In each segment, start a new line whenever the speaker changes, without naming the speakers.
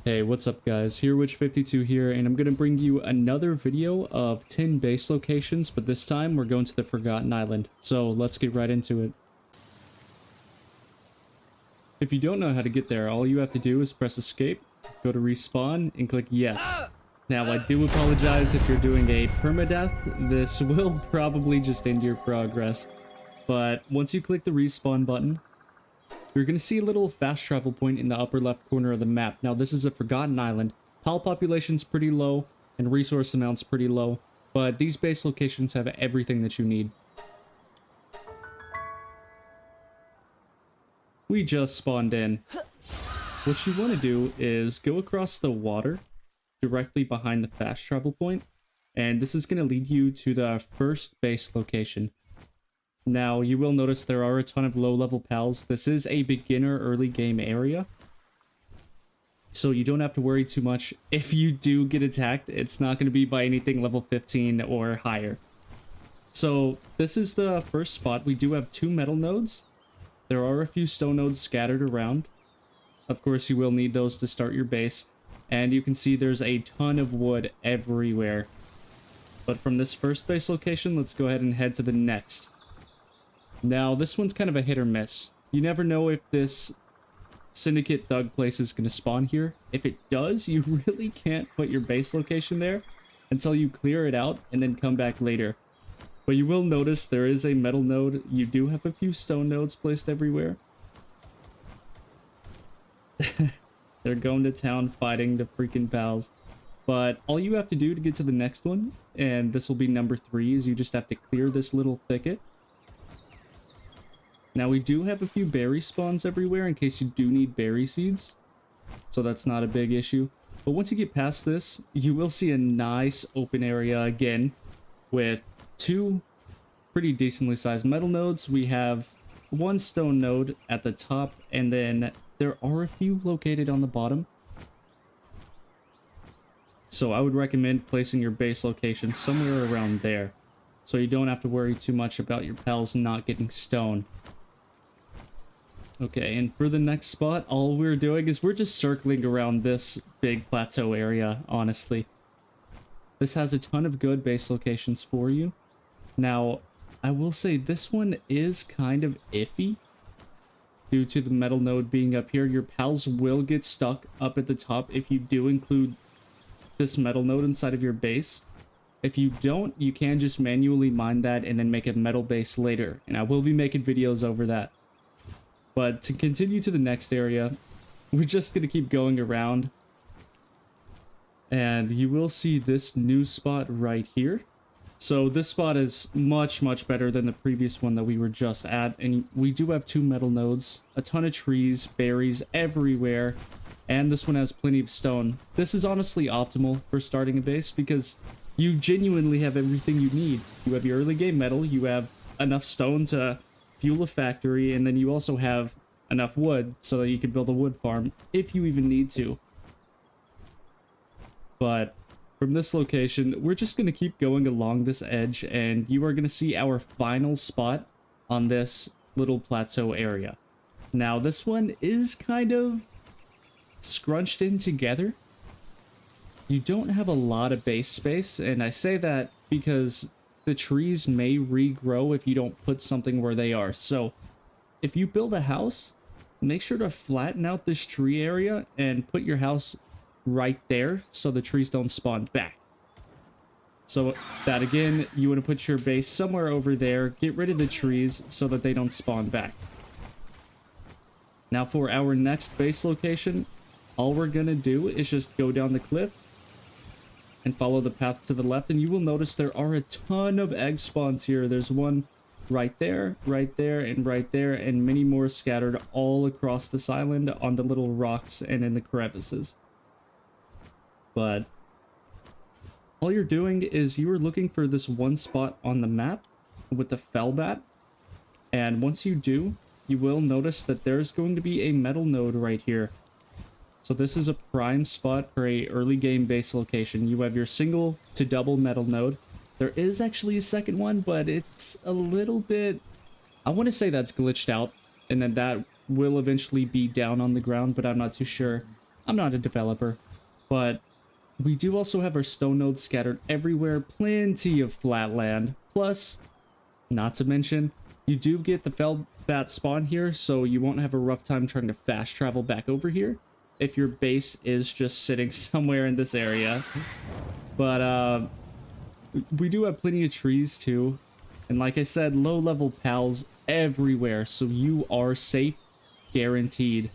Hey, what's up guys? Here Witch52 here, and I'm going to bring you another video of 10 base locations, but this time we're going to the Forgotten Island. So let's get right into it. If you don't know how to get there, all you have to do is press escape, go to respawn, and click yes. Now I do apologize if you're doing a permadeath, this will probably just end your progress. But once you click the respawn button, you're going to see a little fast travel point in the upper left corner of the map. Now this is a Forgotten Island. Pal population's pretty low and resource amounts pretty low, but these base locations have everything that you need. We just spawned in. What you want to do is go across the water directly behind the fast travel point, and this is going to lead you to the first base location. Now, you will notice there are a ton of low-level pals. This is a beginner early game area, so you don't have to worry too much. If you do get attacked, it's not going to be by anything level 15 or higher. So, this is the first spot. We do have 2 metal nodes. There are a few stone nodes scattered around. Of course, you will need those to start your base. And you can see there's a ton of wood everywhere. But from this first base location, let's go ahead and head to the next. Now, this one's kind of a hit or miss. You never know if this Syndicate Thug place is going to spawn here. If it does, you really can't put your base location there until you clear it out and then come back later. But you will notice there is a metal node. You do have a few stone nodes placed everywhere. They're going to town fighting the freaking pals. But all you have to do to get to the next one, and this will be number 3, is you just have to clear this little thicket. Now, we do have a few berry spawns everywhere in case you do need berry seeds, so that's not a big issue. But once you get past this, you will see a nice open area again with 2 pretty decently sized metal nodes. We have 1 stone node at the top, and then there are a few located on the bottom. So I would recommend placing your base location somewhere around there, so you don't have to worry too much about your pals not getting stone. Okay, and for the next spot, all we're doing is we're just circling around this big plateau area, honestly. This has a ton of good base locations for you. Now, I will say this one is kind of iffy. Due to the metal node being up here, your pals will get stuck up at the top if you do include this metal node inside of your base. If you don't, you can just manually mine that and then make a metal base later, and I will be making videos over that. But to continue to the next area, we're just going to keep going around. And you will see this new spot right here. So this spot is much better than the previous one that we were just at. And we do have 2 metal nodes, a ton of trees, berries everywhere. And this one has plenty of stone. This is honestly optimal for starting a base because you genuinely have everything you need. You have your early game metal, you have enough stone to fuel a factory, and then you also have enough wood so that you can build a wood farm if you even need to. But from this location, we're just going to keep going along this edge, and you are going to see our final spot on this little plateau area. Now, this one is kind of scrunched in together. You don't have a lot of base space, and I say that because the trees may regrow if you don't put something where they are. So if you build a house, make sure to flatten out this tree area and put your house right there so the trees don't spawn back. So that again, you want to put your base somewhere over there, get rid of the trees so that they don't spawn back. Now for our next base location, all we're gonna do is just go down the cliff and follow the path to the left, and you will notice there are a ton of egg spawns here. There's one right there, and right there, and many more scattered all across this island on the little rocks and in the crevices. But all you're doing is you are looking for this one spot on the map with the fell bat, and once you do, you will notice that there's going to be a metal node right here. So this is a prime spot for a early game base location. You have your single to double metal node. There is actually a second one, but it's a little bit... I want to say that's glitched out, and then that will eventually be down on the ground, but I'm not too sure. I'm not a developer, but we do also have our stone nodes scattered everywhere, plenty of flat land. Plus, not to mention, you do get the fell bat spawn here, so you won't have a rough time trying to fast travel back over here if your base is just sitting somewhere in this area. But we do have plenty of trees too, and like I said, low level pals everywhere, so you are safe, guaranteed.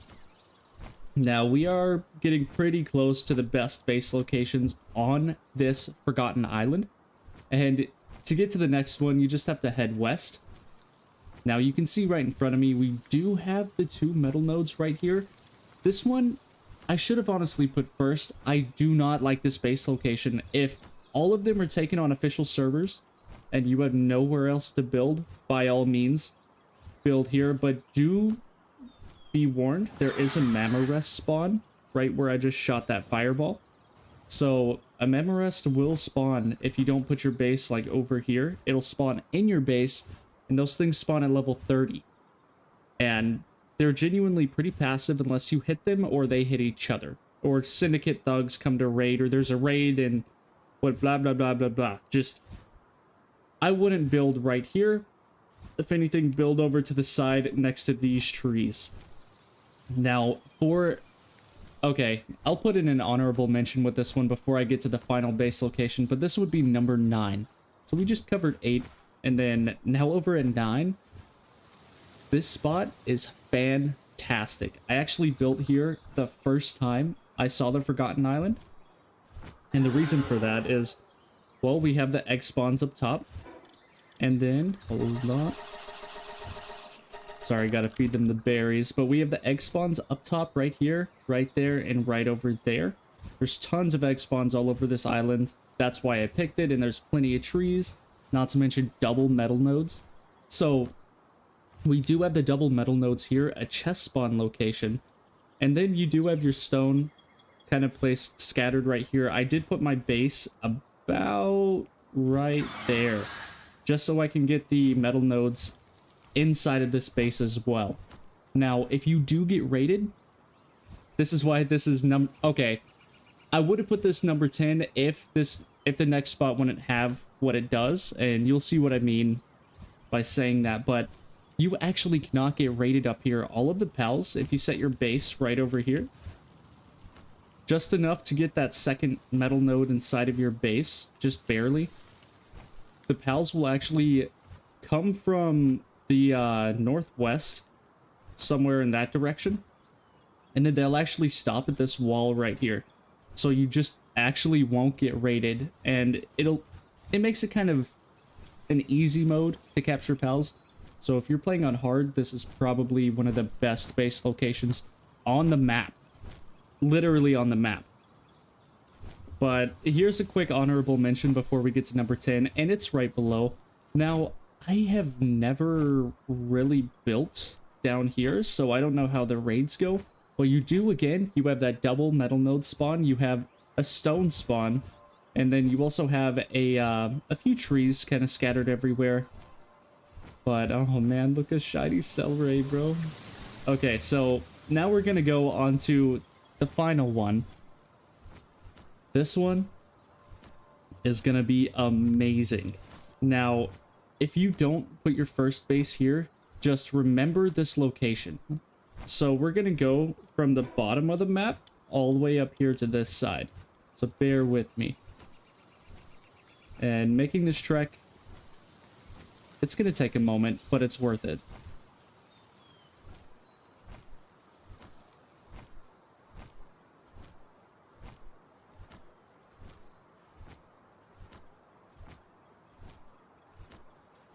Now we are getting pretty close to the best base locations on this forgotten island, and to get to the next one you just have to head west. Now you can see right in front of me we do have the 2 metal nodes right here. This one I should have honestly put first. I do not like this base location. If all of them are taken on official servers and you have nowhere else to build, by all means build here, but do be warned, there is a Mamorest spawn right where I just shot that fireball. So a Mamorest will spawn if you don't put your base like over here. It'll spawn in your base, and those things spawn at level 30. And they're genuinely pretty passive unless you hit them or they hit each other. Or syndicate thugs come to raid, or there's a raid and what blah blah blah blah blah. Just, I wouldn't build right here. If anything, build over to the side next to these trees. Now, okay, I'll put in an honorable mention with this one before I get to the final base location, but this would be number 9. So we just covered 8, and then now over at 9, this spot is fantastic. I actually built here the first time I saw the Forgotten Island, and the reason for that is, well, we have the egg spawns up top, and then, hold on. Sorry, gotta feed them the berries. But we have the egg spawns up top right here, right there, and right over there. There's tons of egg spawns all over this island. That's why I picked it, and there's plenty of trees. Not to mention double metal nodes. So, we do have the double metal nodes here, a chest spawn location. And then you do have your stone kind of placed scattered right here. I did put my base about right there, just so I can get the metal nodes inside of this base as well. Now, if you do get raided, this is why this is okay, I would have put this number 10 if the next spot wouldn't have what it does, and you'll see what I mean by saying that, but you actually cannot get raided up here. All of the pals, if you set your base right over here, just enough to get that second metal node inside of your base, just barely, the pals will actually come from the northwest, somewhere in that direction, and then they'll actually stop at this wall right here, so you just actually won't get raided, and it makes it kind of an easy mode to capture pals. So if you're playing on hard, this is probably one of the best base locations on the map, literally on the map. But here's a quick honorable mention before we get to number 10, and it's right below. Now, I have never really built down here, so I don't know how the raids go. But you do, again, you have that double metal node spawn, you have a stone spawn, and then you also have a few trees kind of scattered everywhere. But, oh man, look at shiny celery, bro. Okay, so now we're gonna go on to the final one. This one is gonna be amazing. Now, if you don't put your first base here, just remember this location. So we're gonna go from the bottom of the map all the way up here to this side. So bear with me. And making this trek, it's gonna take a moment, but it's worth it.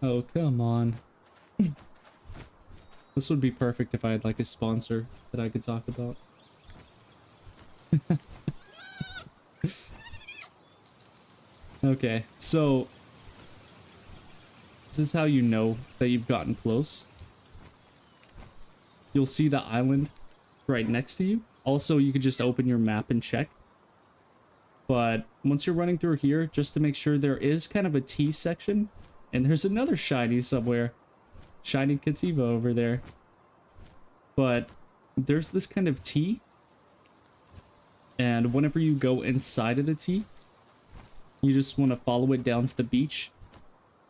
Oh, come on. This would be perfect if I had like a sponsor that I could talk about. Okay, so this is how you know that you've gotten close. You'll see the island right next to you. Also, you could just open your map and check. But once you're running through here, just to make sure, there is kind of a T section. And there's another shiny somewhere. Shiny Kativa over there. But there's this kind of T. And whenever you go inside of the T, you just want to follow it down to the beach.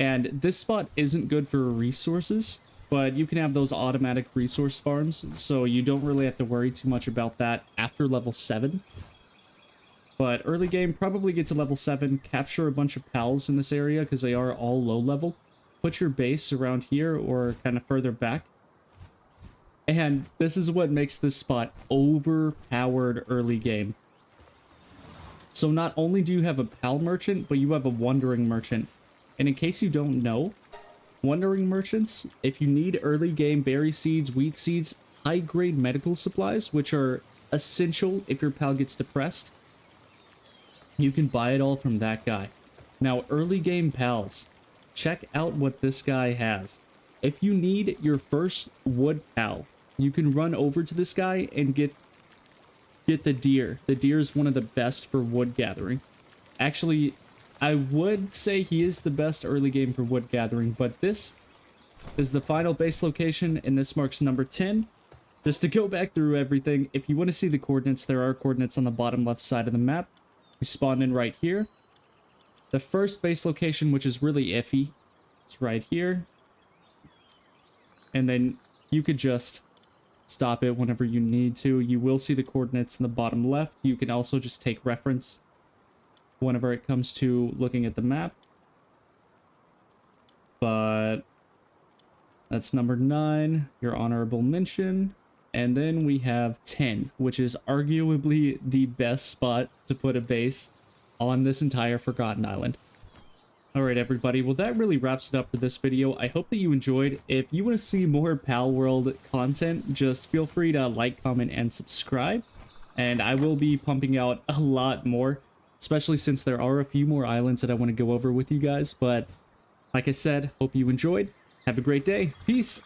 And this spot isn't good for resources, but you can have those automatic resource farms, so you don't really have to worry too much about that after level 7. But early game, probably get to level 7, capture a bunch of pals in this area because they are all low level. Put your base around here or kind of further back. And this is what makes this spot overpowered early game. So not only do you have a pal merchant, but you have a wandering merchant. And in case you don't know, wandering merchants, if you need early game berry seeds, wheat seeds, high grade medical supplies, which are essential if your pal gets depressed, you can buy it all from that guy. Now, early game pals, check out what this guy has. If you need your first wood pal, you can run over to this guy and get the deer. The deer is one of the best for wood gathering. Actually, I would say he is the best early game for wood gathering, but this is the final base location, and this marks number 10. Just to go back through everything, if you want to see the coordinates, there are coordinates on the bottom left side of the map. We spawn in right here. The first base location, which is really iffy, it's right here. And then you could just stop it whenever you need to. You will see the coordinates in the bottom left. You can also just take reference whenever it comes to looking at the map. But that's number 9, your honorable mention. And then we have 10, which is arguably the best spot to put a base on this entire Forgotten Island. Alright everybody, well that really wraps it up for this video. I hope that you enjoyed. If you want to see more Palworld content, just feel free to like, comment, and subscribe. And I will be pumping out a lot more, especially since there are a few more islands that I want to go over with you guys. But like I said, hope you enjoyed. Have a great day. Peace!